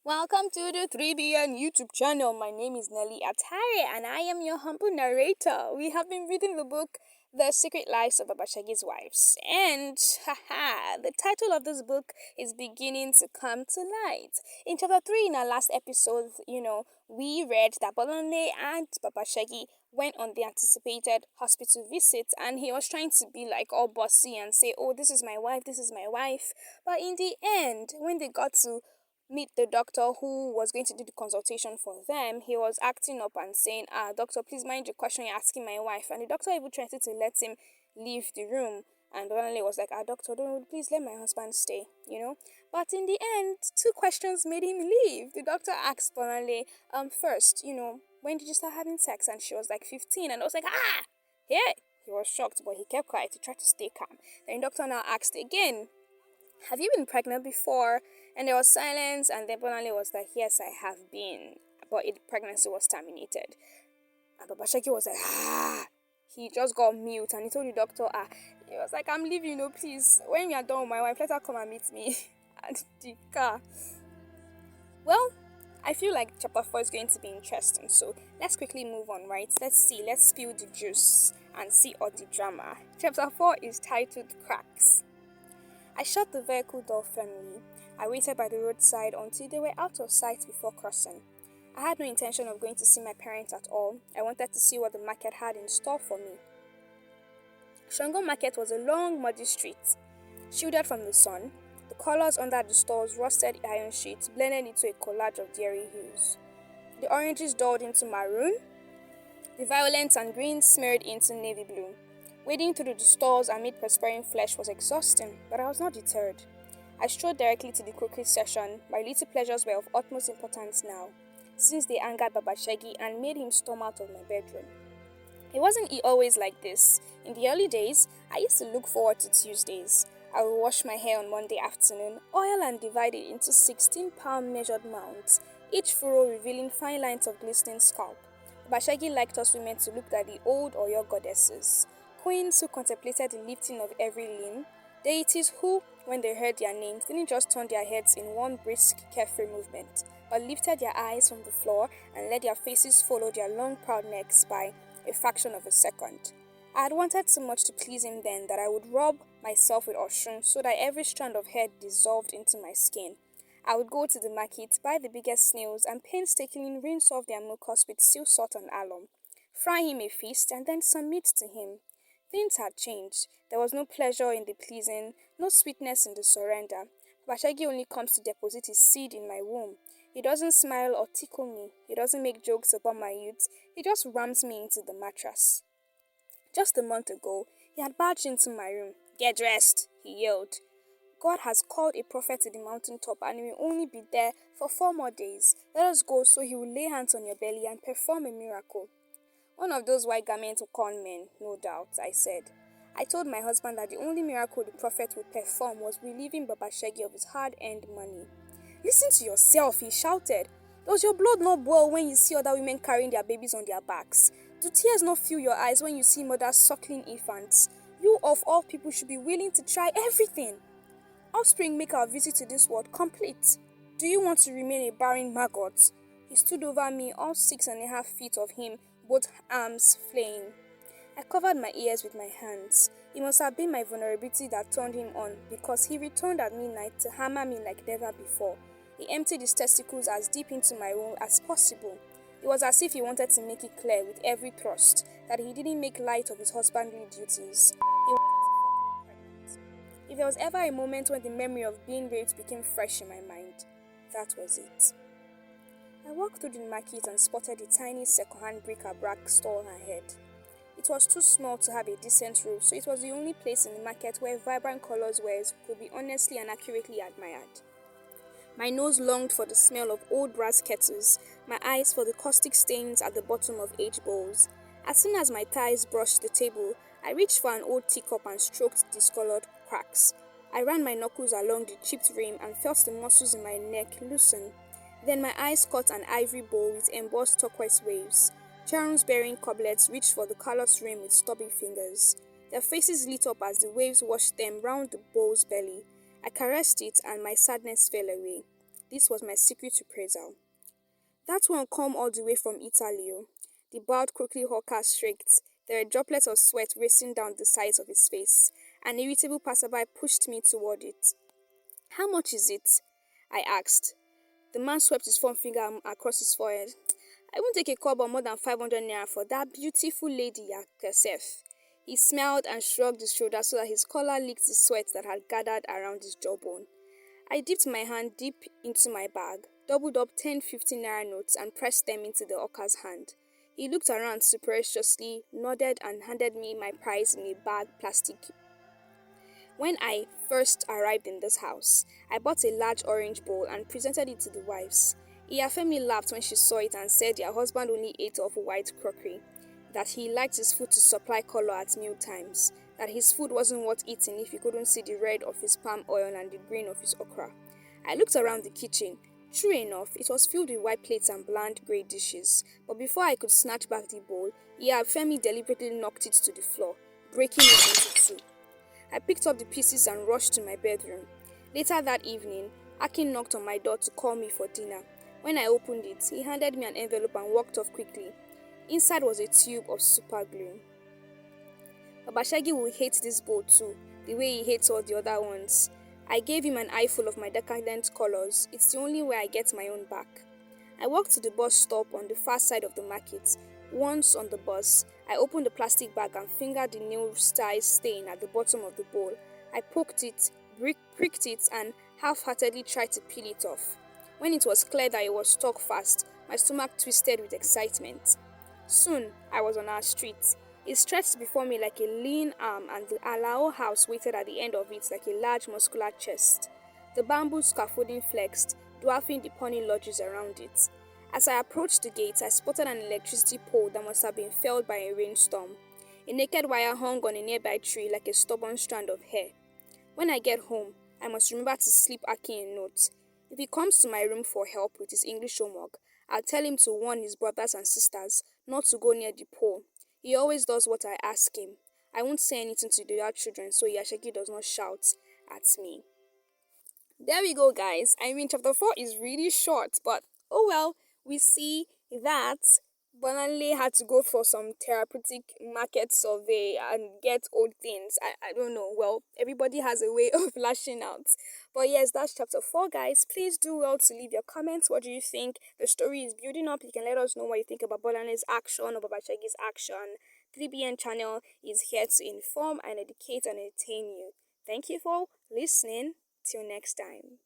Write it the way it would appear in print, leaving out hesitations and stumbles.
Welcome to the 3BN YouTube channel. My name is Nelly Atare and I am your humble narrator. We have been reading the book The Secret Lives of Baba Segi's Wives. And the title of this book is beginning to come to light. In chapter 3 in our last episode, we read that Bolanle and Baba Segi went on the anticipated hospital visit, and he was trying to be like all bossy and say, "Oh, this is my wife, this is my wife." But in the end, when they got to meet the doctor who was going to do the consultation for them, he was acting up and saying, doctor, please mind your question you're asking my wife. And the doctor even tried to let him leave the room. And Bolanle was like, doctor, don't please let my husband stay. But in the end, two questions made him leave. The doctor asked Bolanle, first, when did you start having sex? And she was like 15. And I was like, yeah. He was shocked, but he kept quiet. He tried to stay calm. Then the doctor now asked again, have you been pregnant before? And there was silence, and then Bolanle was like, yes, I have been, but the pregnancy was terminated. And Baba Segi was like, he just got mute, and he told the doctor, he was like, I'm leaving, please. When we are done with my wife, let her come and meet me at the car. Well, I feel like chapter 4 is going to be interesting, so let's quickly move on, right? Let's spill the juice and see all the drama. Chapter 4 is titled Cracks. I shut the vehicle door firmly. I waited by the roadside until they were out of sight before crossing. I had no intention of going to see my parents at all. I wanted to see what the market had in store for me. Shango Market was a long, muddy street, shielded from the sun. The colors under the stores' rusted iron sheets blended into a collage of dairy hues. The oranges dulled into maroon, the violets and greens smeared into navy blue. Wading through the stalls amid perspiring flesh was exhausting, but I was not deterred. I strode directly to the cookery session. My little pleasures were of utmost importance now, since they angered Baba Segi and made him storm out of my bedroom. It wasn't always like this. In the early days, I used to look forward to Tuesdays. I would wash my hair on Monday afternoon, oil and divide it into 16-pound measured mounds, each furrow revealing fine lines of glistening scalp. Baba Segi liked us women to look like the old Oyo goddesses. Queens who contemplated the lifting of every limb, deities who, when they heard their names, didn't just turn their heads in one brisk, carefree movement, but lifted their eyes from the floor and let their faces follow their long, proud necks by a fraction of a second. I had wanted so much to please him then that I would rub myself with Oshun so that every strand of hair dissolved into my skin. I would go to the market, buy the biggest snails, and painstakingly rinse off their mucus with sea salt and alum, fry him a feast, and then submit to him. Things had changed. There was no pleasure in the pleasing, no sweetness in the surrender. Baba Segi only comes to deposit his seed in my womb. He doesn't smile or tickle me. He doesn't make jokes about my youth. He just rams me into the mattress. Just a month ago, he had barged into my room. Get dressed, he yelled. God has called a prophet to the mountaintop and he will only be there for 4 more days. Let us go so he will lay hands on your belly and perform a miracle. One of those white garment con men, no doubt, I said. I told my husband that the only miracle the prophet would perform was relieving Baba Segi of his hard-earned money. Listen to yourself, he shouted. Does your blood not boil when you see other women carrying their babies on their backs? Do tears not fill your eyes when you see mothers suckling infants? You of all people should be willing to try everything. Offspring make our visit to this world complete. Do you want to remain a barren maggot? He stood over me, all 6.5 feet of him, both arms flaying. I covered my ears with my hands. It must have been my vulnerability that turned him on, because he returned at midnight to hammer me like never before. He emptied his testicles as deep into my womb as possible. It was as if he wanted to make it clear with every thrust that he didn't make light of his husbandly duties. He wanted to fuck me pregnant. If there was ever a moment when the memory of being raped became fresh in my mind, that was it. I walked through the market and spotted a tiny second-hand bric-a-brac stall ahead. It was too small to have a decent roof, so it was the only place in the market where vibrant colors wares could be honestly and accurately admired. My nose longed for the smell of old brass kettles, my eyes for the caustic stains at the bottom of aged bowls. As soon as my thighs brushed the table, I reached for an old teacup and stroked the discolored cracks. I ran my knuckles along the chipped rim and felt the muscles in my neck loosen. Then my eyes caught an ivory bowl with embossed turquoise waves. Cherubs-bearing coblets reached for the callous rim with stubby fingers. Their faces lit up as the waves washed them round the bowl's belly. I caressed it and my sadness fell away. This was my secret reprisal. That one come all the way from Italy. Oh. The bald, crooked hawker shrieked. There were droplets of sweat racing down the sides of his face. An irritable passerby pushed me toward it. How much is it? I asked. The man swept his forefinger across his forehead. I won't take a kobo more than 500 naira for that beautiful lady herself. He smiled and shrugged his shoulders so that his collar licked the sweat that had gathered around his jawbone. I dipped my hand deep into my bag, doubled up 10 naira notes and pressed them into the hawker's hand. He looked around superciliously, nodded and handed me my prize in a bag plastic. When I first arrived in this house, I bought a large orange bowl and presented it to the wives. Iyafemi laughed when she saw it and said their husband only ate off white crockery, that he liked his food to supply color at meal times, that his food wasn't worth eating if you couldn't see the red of his palm oil and the green of his okra. I looked around the kitchen. True enough, it was filled with white plates and bland grey dishes, but before I could snatch back the bowl, Iyafemi deliberately knocked it to the floor, breaking it into two. I picked up the pieces and rushed to my bedroom. Later that evening, Akin knocked on my door to call me for dinner. When I opened it, he handed me an envelope and walked off quickly. Inside was a tube of super glue. Baba Segi will hate this bowl too, the way he hates all the other ones. I gave him an eyeful of my decadent colors. It's the only way I get my own back. I walked to the bus stop on the far side of the market. Once on the bus, I opened the plastic bag and fingered the nail style stain at the bottom of the bowl. I poked it, pricked it, and half-heartedly tried to peel it off. When it was clear that it was stuck fast, my stomach twisted with excitement. Soon, I was on our street. It stretched before me like a lean arm, and the Alao house waited at the end of it like a large muscular chest. The bamboo scaffolding flexed, dwarfing the pony lodges around it. As I approached the gate, I spotted an electricity pole that must have been felled by a rainstorm. A naked wire hung on a nearby tree like a stubborn strand of hair. When I get home, I must remember to slip Aki a note. If he comes to my room for help with his English homework, I'll tell him to warn his brothers and sisters not to go near the pole. He always does what I ask him. I won't say anything to the other children so Yashaki does not shout at me. There we go, guys. I mean, chapter 4 is really short, but oh well, we see that Bolanle had to go for some therapeutic market survey and get old things. I don't know. Well, everybody has a way of lashing out. But yes, that's chapter 4, guys. Please do well to leave your comments. What do you think? The story is building up. You can let us know what you think about Bolanle's action or Baba Shagi's action. 3BN channel is here to inform and educate and entertain you. Thank you for listening. Till next time.